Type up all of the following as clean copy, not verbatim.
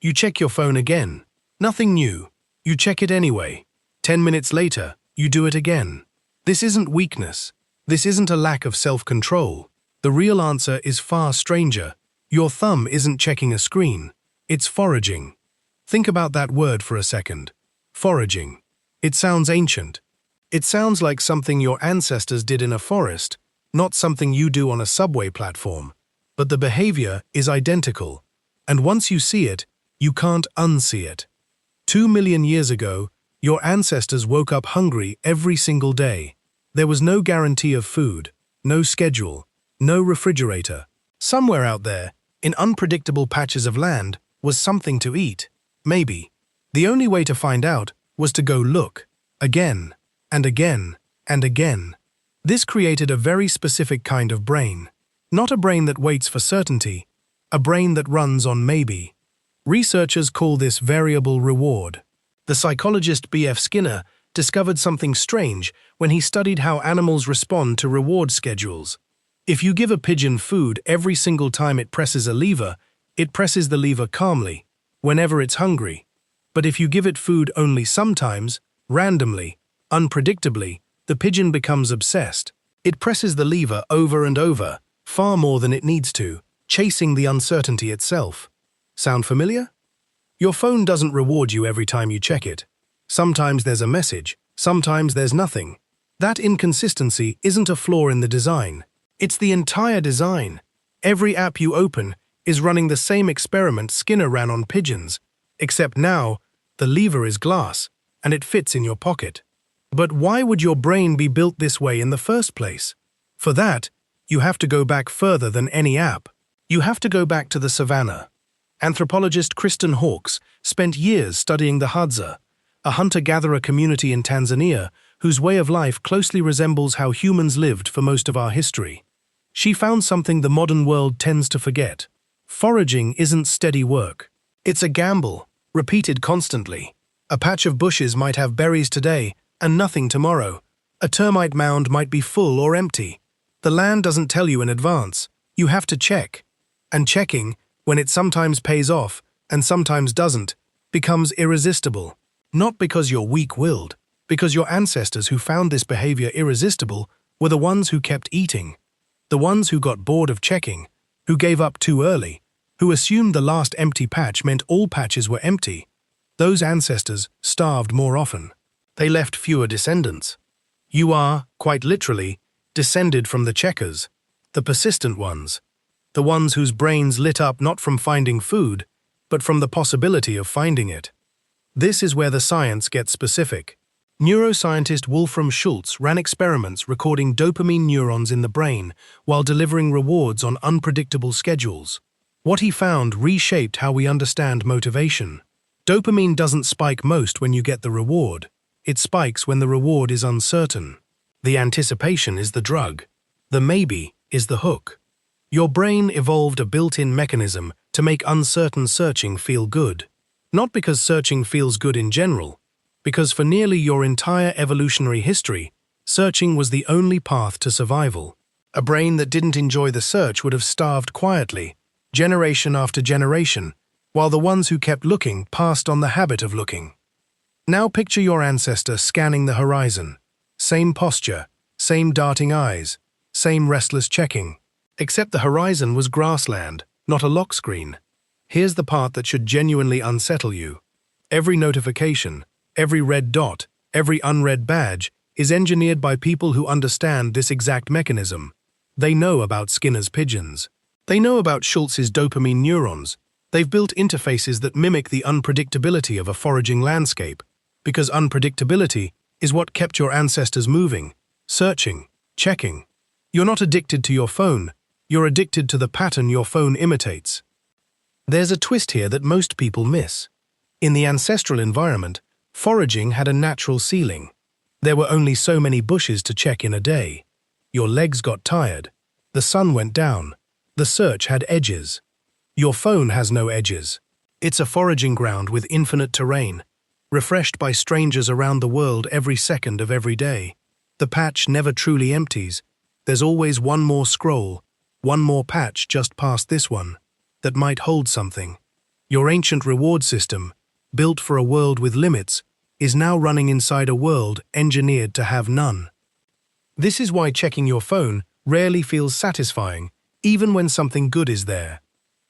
You check your phone again. Nothing new. You check it anyway. 10 minutes later, you do it again. This isn't weakness. This isn't a lack of self-control. The real answer is far stranger. Your thumb isn't checking a screen. It's foraging. Think about that word for a second. Foraging. It sounds ancient. It sounds like something your ancestors did in a forest, not something you do on a subway platform. But the behavior is identical. And once you see it, you can't unsee it. 2 million years ago, your ancestors woke up hungry every single day. There was no guarantee of food, no schedule, no refrigerator. Somewhere out there, in unpredictable patches of land, was something to eat. Maybe. The only way to find out was to go look. Again, and again, and again. This created a very specific kind of brain. Not a brain that waits for certainty, a brain that runs on maybe. Researchers call this variable reward. The psychologist B.F. Skinner discovered something strange when he studied how animals respond to reward schedules. If you give a pigeon food every single time it presses a lever, it presses the lever calmly, whenever it's hungry. But if you give it food only sometimes, randomly, unpredictably, the pigeon becomes obsessed. It presses the lever over and over, far more than it needs to, chasing the uncertainty itself. Sound familiar? Your phone doesn't reward you every time you check it. Sometimes there's a message, sometimes there's nothing. That inconsistency isn't a flaw in the design. It's the entire design. Every app you open is running the same experiment Skinner ran on pigeons, except now the lever is glass and it fits in your pocket. But why would your brain be built this way in the first place? For that, you have to go back further than any app. You have to go back to the savannah. Anthropologist Kristen Hawkes spent years studying the Hadza, a hunter-gatherer community in Tanzania whose way of life closely resembles how humans lived for most of our history. She found something the modern world tends to forget. Foraging isn't steady work. It's a gamble, repeated constantly. A patch of bushes might have berries today and nothing tomorrow. A termite mound might be full or empty. The land doesn't tell you in advance. You have to check. And checking, when it sometimes pays off and sometimes doesn't, becomes irresistible. Not because you're weak-willed, because your ancestors who found this behavior irresistible were the ones who kept eating. The ones who got bored of checking, who gave up too early, who assumed the last empty patch meant all patches were empty. Those ancestors starved more often. They left fewer descendants. You are, quite literally, descended from the checkers, the persistent ones. The ones whose brains lit up not from finding food, but from the possibility of finding it. This is where the science gets specific. Neuroscientist Wolfram Schultz ran experiments recording dopamine neurons in the brain while delivering rewards on unpredictable schedules. What he found reshaped how we understand motivation. Dopamine doesn't spike most when you get the reward. It spikes when the reward is uncertain. The anticipation is the drug. The maybe is the hook. Your brain evolved a built-in mechanism to make uncertain searching feel good. Not because searching feels good in general, because for nearly your entire evolutionary history, searching was the only path to survival. A brain that didn't enjoy the search would have starved quietly, generation after generation, while the ones who kept looking passed on the habit of looking. Now picture your ancestor scanning the horizon. Same posture, same darting eyes, same restless checking. Except the horizon was grassland, not a lock screen. Here's the part that should genuinely unsettle you. Every notification, every red dot, every unread badge is engineered by people who understand this exact mechanism. They know about Skinner's pigeons. They know about Schultz's dopamine neurons. They've built interfaces that mimic the unpredictability of a foraging landscape, because unpredictability is what kept your ancestors moving, searching, checking. You're not addicted to your phone. You're addicted to the pattern your phone imitates. There's a twist here that most people miss. In the ancestral environment, foraging had a natural ceiling. There were only so many bushes to check in a day. Your legs got tired. The sun went down. The search had edges. Your phone has no edges. It's a foraging ground with infinite terrain, refreshed by strangers around the world every second of every day. The patch never truly empties. There's always one more scroll, one more patch just past this one, that might hold something. Your ancient reward system, built for a world with limits, is now running inside a world engineered to have none. This is why checking your phone rarely feels satisfying, even when something good is there.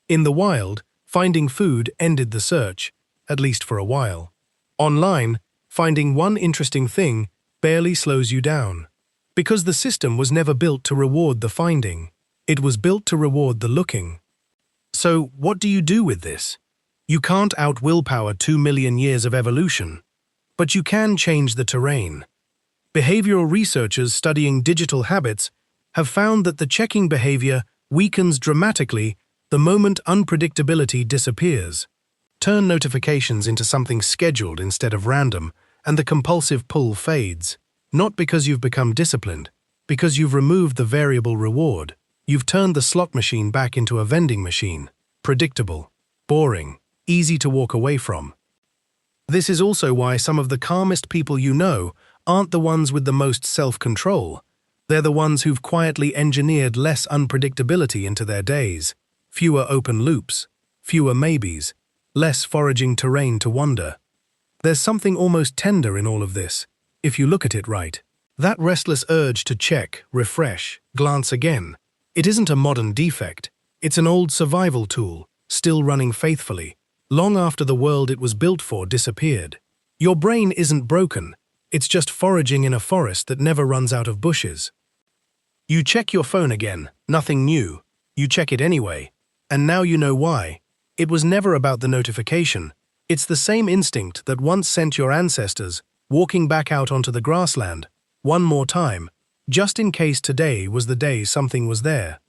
In the wild, finding food ended the search, at least for a while. Online, finding one interesting thing barely slows you down. Because the system was never built to reward the finding. It was built to reward the looking. So, what do you do with this? You can't out-willpower 2 million years of evolution, but you can change the terrain. Behavioral researchers studying digital habits have found that the checking behavior weakens dramatically the moment unpredictability disappears. Turn notifications into something scheduled instead of random, and the compulsive pull fades. Not because you've become disciplined, because you've removed the variable reward. You've turned the slot machine back into a vending machine. Predictable, boring, easy to walk away from. This is also why some of the calmest people you know aren't the ones with the most self-control. They're the ones who've quietly engineered less unpredictability into their days. Fewer open loops, fewer maybes, less foraging terrain to wander. There's something almost tender in all of this, if you look at it right. That restless urge to check, refresh, glance again. It isn't a modern defect. It's an old survival tool, still running faithfully, long after the world it was built for disappeared. Your brain isn't broken. It's just foraging in a forest that never runs out of bushes. You check your phone again, nothing new. You check it anyway. And now you know why. It was never about the notification. It's the same instinct that once sent your ancestors walking back out onto the grassland, one more time, just in case today was the day something was there.